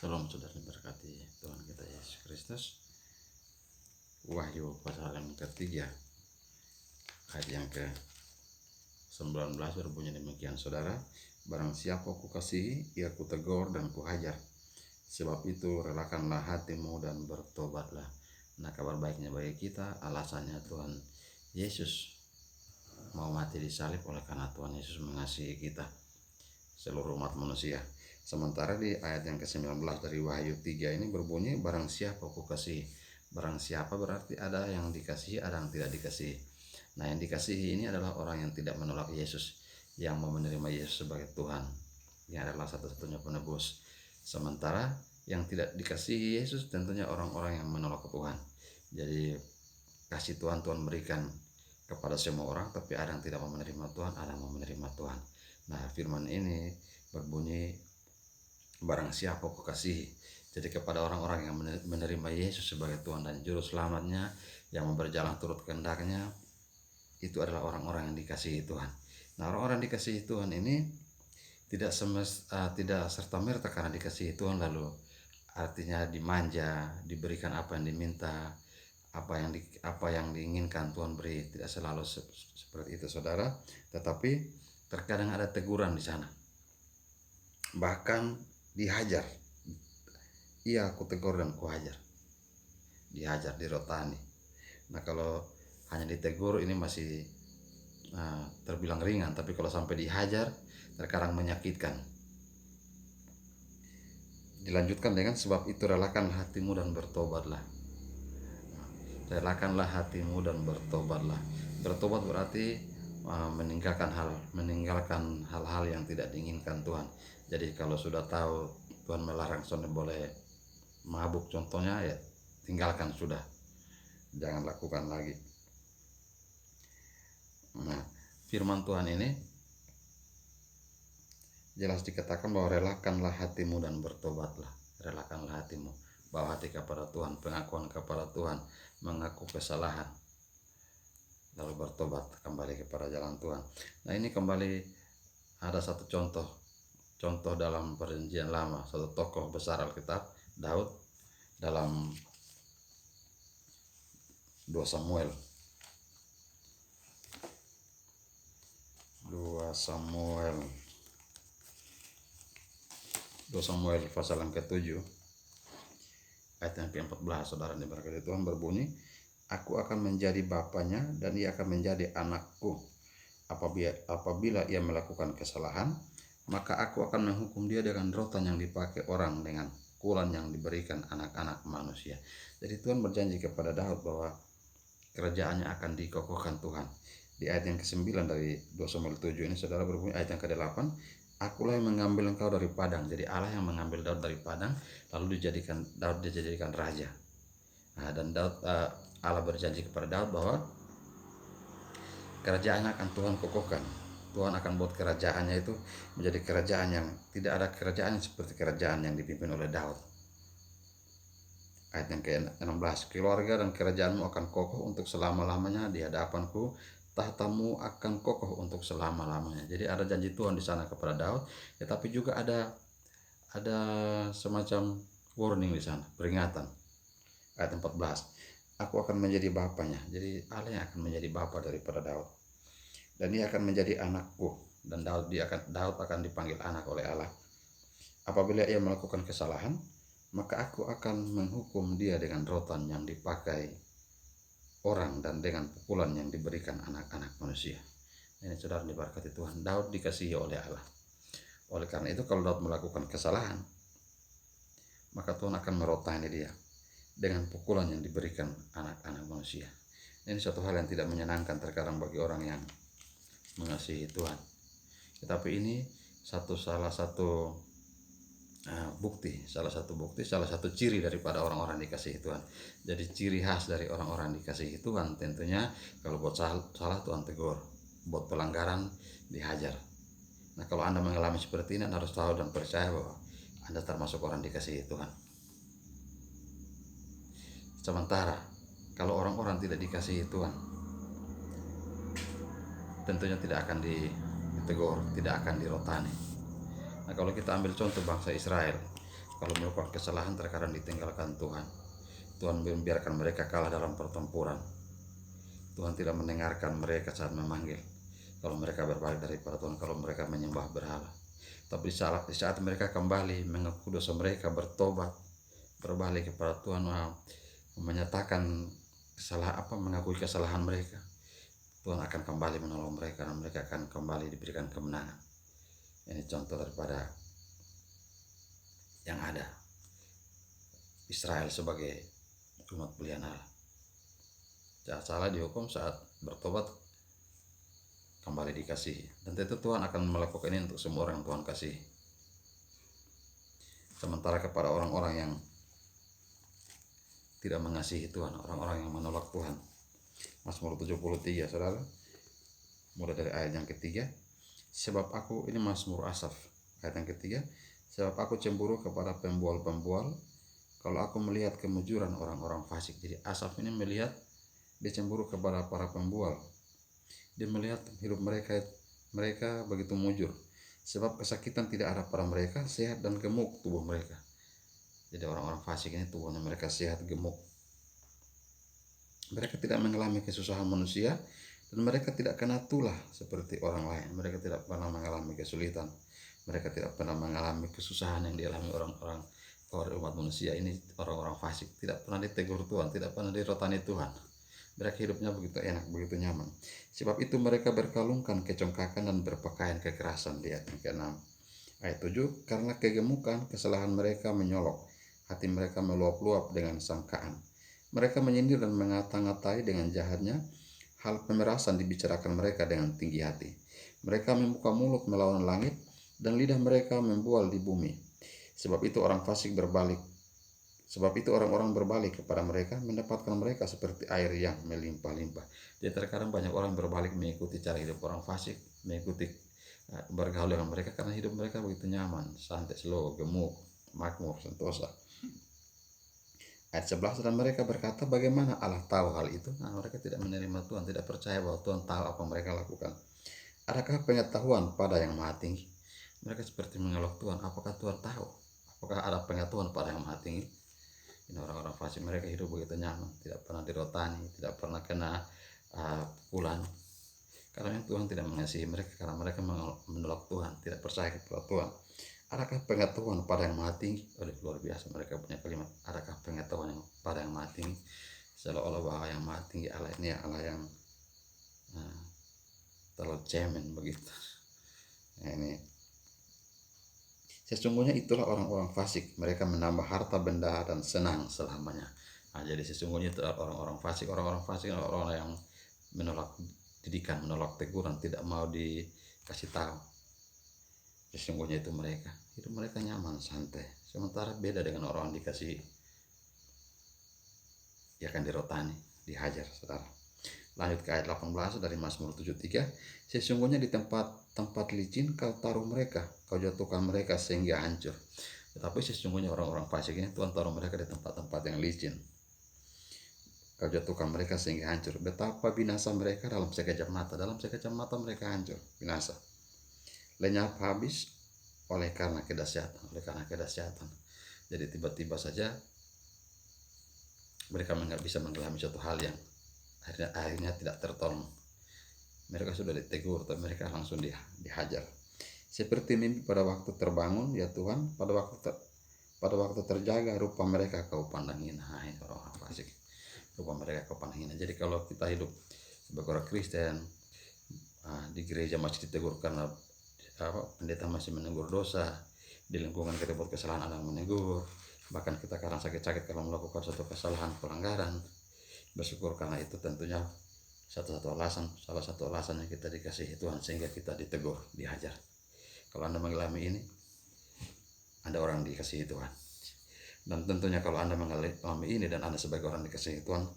Salam saudara berkati Tuhan kita Yesus Kristus. Wahyu pasal yang ketiga ayat yang ke-19 berbunyi demikian, saudara, barang siapa kukasihi, ia kutegur dan kuhajar. Sebab itu relakanlah hatimu dan bertobatlah. Nah, kabar baiknya bagi kita, alasannya Tuhan Yesus mau mati di salib oleh karena Tuhan Yesus mengasihi kita, seluruh umat manusia. Sementara di ayat yang ke-19 dari Wahyu 3 ini berbunyi, barang siapa kukasihi. Barang siapa berarti ada yang dikasihi, ada yang tidak dikasihi. Nah, yang dikasihi ini adalah orang yang tidak menolak Yesus, yang mau menerima Yesus sebagai Tuhan. Ini adalah satu-satunya penebus. Sementara yang tidak dikasihi Yesus tentunya orang-orang yang menolak Tuhan. Jadi kasih Tuhan berikan kepada semua orang, tapi ada yang tidak mau menerima Tuhan, ada yang mau menerima Tuhan. Nah, firman ini berbunyi, barang siapa kukasihi. Jadi kepada orang-orang yang menerima Yesus sebagai Tuhan dan Juru Selamatnya, yang berjalan turut kehendaknya, itu adalah orang-orang yang dikasihi Tuhan. Nah, orang-orang dikasihi Tuhan ini tidak serta-merta karena dikasihi Tuhan lalu artinya dimanja, diberikan apa yang diminta, apa yang diinginkan Tuhan beri. Tidak selalu seperti itu, saudara. Tetapi terkadang ada teguran di sana, bahkan dihajar. Iya, aku tegur dan kuhajar, dihajar, dirotani. Nah, kalau hanya ditegur ini masih terbilang ringan, tapi kalau sampai dihajar terkadang menyakitkan. Dilanjutkan dengan, sebab itu relakanlah hatimu dan bertobatlah. Relakanlah hatimu dan bertobatlah. Bertobat berarti meninggalkan hal-hal yang tidak diinginkan Tuhan. Jadi kalau sudah tahu Tuhan melarang soalnya boleh mabuk contohnya, ya tinggalkan sudah, jangan lakukan lagi. Nah, firman Tuhan ini jelas dikatakan bahwa relakanlah hatimu dan bertobatlah. Relakanlah hatimu, bawa hati kepada Tuhan, pengakuan kepada Tuhan, mengaku kesalahan, lalu bertobat kembali kepada jalan Tuhan. Nah, ini kembali ada satu contoh dalam Perjanjian Lama, satu tokoh besar Alkitab, Daud, dalam 2 Samuel pasal yang ke-7 ayat yang ke-14, saudara diberkati Tuhan, berbunyi, aku akan menjadi bapanya dan ia akan menjadi anakku. Apabila ia melakukan kesalahan, maka aku akan menghukum dia dengan rotan yang dipakai orang, dengan pukulan yang diberikan anak-anak manusia. Jadi Tuhan berjanji kepada Daud bahwa kerajaannya akan dikokohkan Tuhan. Di ayat yang ke-9 dari 2 Samuel 7 ini, saudara, berbunyi ayat yang ke-8, akulah yang mengambil engkau dari padang. Jadi Allah yang mengambil Daud dari padang, lalu Daud dijadikan raja. Nah, dan Allah berjanji kepada Daud bahwa kerajaannya akan Tuhan kokohkan. Tuhan akan buat kerajaannya itu menjadi kerajaan yang tidak ada kerajaan seperti kerajaan yang dipimpin oleh Daud. Ayat yang ke-16, keluarga dan kerajaanmu akan kokoh untuk selama-lamanya di hadapanku, tahtamu akan kokoh untuk selama-lamanya. Jadi ada janji Tuhan di sana kepada Daud, tetapi juga ada semacam warning di sana, peringatan. Ayat 14, aku akan menjadi bapanya. Jadi Allah yang akan menjadi bapa daripada Daud, dan dia akan menjadi anakku. Dan Daud akan dipanggil anak oleh Allah. Apabila ia melakukan kesalahan, maka aku akan menghukum dia dengan rotan yang dipakai orang dan dengan pukulan yang diberikan anak-anak manusia. Ini, saudara diberkati Tuhan, Daud dikasihi oleh Allah. Oleh karena itu, kalau Daud melakukan kesalahan, maka Tuhan akan merotani dia dengan pukulan yang diberikan anak-anak manusia. Ini suatu hal yang tidak menyenangkan terkadang bagi orang yang mengasihi Tuhan. Tetapi ini salah satu bukti, salah satu ciri daripada orang-orang dikasihi Tuhan. Jadi ciri khas dari orang-orang dikasihi Tuhan tentunya kalau buat salah Tuhan tegur, buat pelanggaran dihajar. Nah, kalau Anda mengalami seperti ini, Anda harus tahu dan percaya bahwa Anda termasuk orang dikasihi Tuhan. Sementara kalau orang-orang tidak dikasihi Tuhan, tentunya tidak akan ditegur, tidak akan dirotani. Nah, kalau kita ambil contoh bangsa Israel, kalau melakukan kesalahan terkadang ditinggalkan Tuhan. Tuhan membiarkan mereka kalah dalam pertempuran. Tuhan tidak mendengarkan mereka saat memanggil. Kalau mereka berbalik daripada Tuhan, kalau mereka menyembah berhala. Tapi di saat mereka kembali mengaku dosa mereka, bertobat, berbalik kepada Tuhan, menyatakan mengakui kesalahan mereka, Tuhan akan kembali menolong mereka dan mereka akan kembali diberikan kemenangan. Ini contoh daripada yang ada Israel sebagai umat pilihan Allah. Jangan salah dihukum, saat bertobat kembali dikasihi. Dan tentu Tuhan akan melakukan ini untuk semua orang yang Tuhan kasih. Sementara kepada orang-orang yang tidak mengasihi Tuhan, orang-orang yang menolak Tuhan, Mazmur 73, saudara, mulai dari ayat yang ketiga. Sebab aku, ini Mazmur Asaf, ayat yang ketiga. Sebab aku cemburu kepada pembual-pembual, kalau aku melihat kemujuran orang-orang fasik. Jadi Asaf ini melihat, dia cemburu kepada para pembual. Dia melihat hidup mereka begitu mujur. Sebab kesakitan tidak ada pada mereka, sehat dan gemuk tubuh mereka. Jadi orang-orang fasik ini tubuhnya mereka sehat, gemuk. Mereka tidak mengalami kesusahan manusia, dan mereka tidak kena tulah seperti orang lain. Mereka tidak pernah mengalami kesulitan. Mereka tidak pernah mengalami kesusahan yang dialami orang-orang umat manusia ini. Orang-orang fasik tidak pernah ditegur Tuhan, tidak pernah dirotani Tuhan. Mereka hidupnya begitu enak, begitu nyaman. Sebab itu mereka berkalungkan kecongkakan dan berpakaian kekerasan. Di ayat ke-6. Ayat 7, karena kegemukan kesalahan mereka menyolok, hati mereka meluap-luap dengan sangkaan. Mereka menyindir dan mengata-ngatai dengan jahatnya, hal pemerasan dibicarakan mereka dengan tinggi hati. Mereka membuka mulut melawan langit, dan lidah mereka membual di bumi. Sebab itu orang-orang berbalik kepada mereka, mendapatkan mereka seperti air yang melimpah-limpah. Jadi terkadang banyak orang berbalik mengikuti cara hidup orang fasik, mengikuti bergaul dengan mereka karena hidup mereka begitu nyaman, santai, slow, gemuk, makmur, sentosa. Ayat 11, dan mereka berkata, bagaimana Allah tahu hal itu? Nah, mereka tidak menerima Tuhan, tidak percaya bahwa Tuhan tahu apa mereka lakukan. Adakah pengetahuan pada yang maha tinggi? Mereka seperti mengelak Tuhan. Apakah Tuhan tahu? Apakah ada pengetahuan pada yang maha tinggi? Ini orang-orang fasik, mereka hidup begitu nyaman, tidak pernah dirotani, tidak pernah kena pukulan. Karena Tuhan tidak mengasihi mereka, karena mereka menolak Tuhan, tidak percaya kepada Tuhan. Adakah pengetahuan pada yang maha tinggi? Luar biasa mereka punya kalimat, adakah pengetahuan pada yang maha tinggi? Seolah-olah bahwa yang maha tinggi Allah ini Allah yang terlalu cemen begitu. Nah, ini sesungguhnya itulah orang-orang fasik, mereka menambah harta benda dan senang selamanya. Nah, jadi sesungguhnya itu orang-orang fasik. Orang-orang fasik adalah orang yang menolak didikan, menolak teguran, tidak mau dikasih tahu. Sesungguhnya itu mereka, hidup mereka nyaman, santai. Sementara beda dengan orang dikasih, dia akan dirotani, dihajar, saudara. Lanjut ke ayat 18 dari Mazmur 73. Sesungguhnya di tempat licin kau taruh mereka, kau jatuhkan mereka sehingga hancur. Tetapi sesungguhnya orang-orang fasik ini Tuhan taruh mereka di tempat-tempat yang licin. Kau jatuhkan mereka sehingga hancur. Betapa binasa mereka dalam sekejap mata. Dalam sekejap mata mereka hancur, binasa. Lenyap habis oleh karena kedahsyatan. Jadi tiba-tiba saja mereka nggak bisa mengalami suatu hal yang akhirnya tidak tertolong. Mereka sudah ditegur, tapi mereka langsung dihajar. Seperti mimpi pada waktu terbangun, ya Tuhan, pada waktu terjaga rupa mereka kau pandang hina. Nah, ini orang fasik, rupa mereka kau pandang hina. Jadi kalau kita hidup sebagai orang Kristen, di gereja masih ditegur karena pendeta masih menegur dosa, di lingkungan kita buat kesalahan ada yang menegur, bahkan kita kadang sakit-sakit kalau melakukan suatu kesalahan, pelanggaran. Bersyukur karena itu tentunya salah satu alasan yang kita dikasihi Tuhan sehingga kita ditegur, dihajar. Kalau Anda mengalami ini, Anda orang dikasihi Tuhan. Dan tentunya kalau Anda mengalami ini dan Anda sebagai orang dikasihi Tuhan,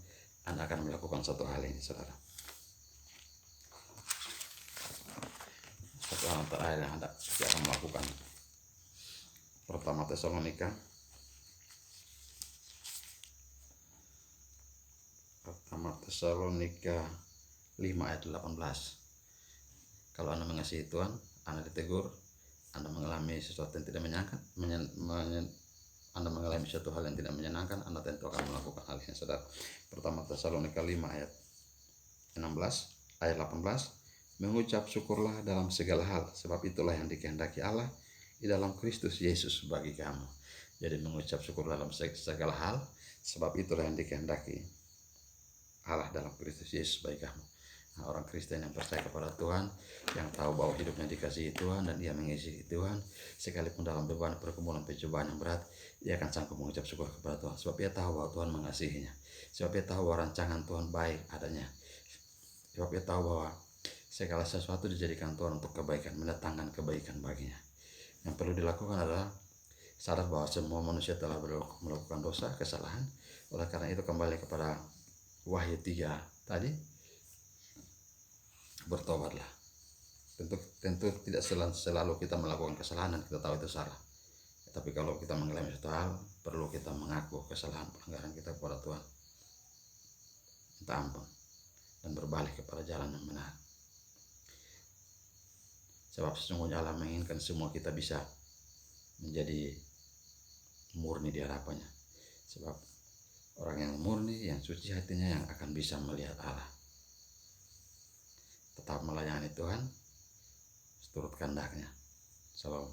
Anda akan melakukan satu hal ini, saudara. Satu hal terakhir yang Anda akan melakukan. Pertama Tesalonika 5 ayat 18. Kalau Anda mengasihi Tuhan, Anda ditegur, Anda mengalami sesuatu yang tidak Anda mengalami suatu hal yang tidak menyenangkan, Anda tentu akan melakukan hal yang saudara. Pertama Tesalonika 5 ayat 16, ayat 18, mengucap syukurlah dalam segala hal, sebab itulah yang dikehendaki Allah di dalam Kristus Yesus bagi kamu. Jadi mengucap syukur dalam segala hal, sebab itulah yang dikehendaki Allah dalam Kristus Yesus bagi kamu. Nah, orang Kristen yang percaya kepada Tuhan, yang tahu bahwa hidupnya dikasihi Tuhan dan dia mengasihi Tuhan, sekalipun dalam beban pergumulan pencobaan yang berat, ia akan sanggup mengucap syukur kepada Tuhan, sebab ia tahu bahwa Tuhan mengasihinya, sebab ia tahu bahwa rancangan Tuhan baik adanya, sebab ia tahu bahwa segala sesuatu dijadikan Tuhan untuk kebaikan, mendatangkan kebaikan baginya. Yang perlu dilakukan adalah sadar bahwa semua manusia telah melakukan dosa, kesalahan. Oleh karena itu kembali kepada Wahyu 3 tadi, bertobatlah. Tentu tidak selalu kita melakukan kesalahan dan kita tahu itu salah. Tapi kalau kita mengalami suatu hal, perlu kita mengaku kesalahan pelanggaran kita kepada Tuhan, minta ampun, dan berbalik kepada jalan yang benar. Sebab sesungguhnya Allah menginginkan semua kita bisa menjadi murni di hadapannya. Sebab orang yang murni, yang suci hatinya, yang akan bisa melihat Allah. Tetap melayani Tuhan seturut kehendaknya. Salam.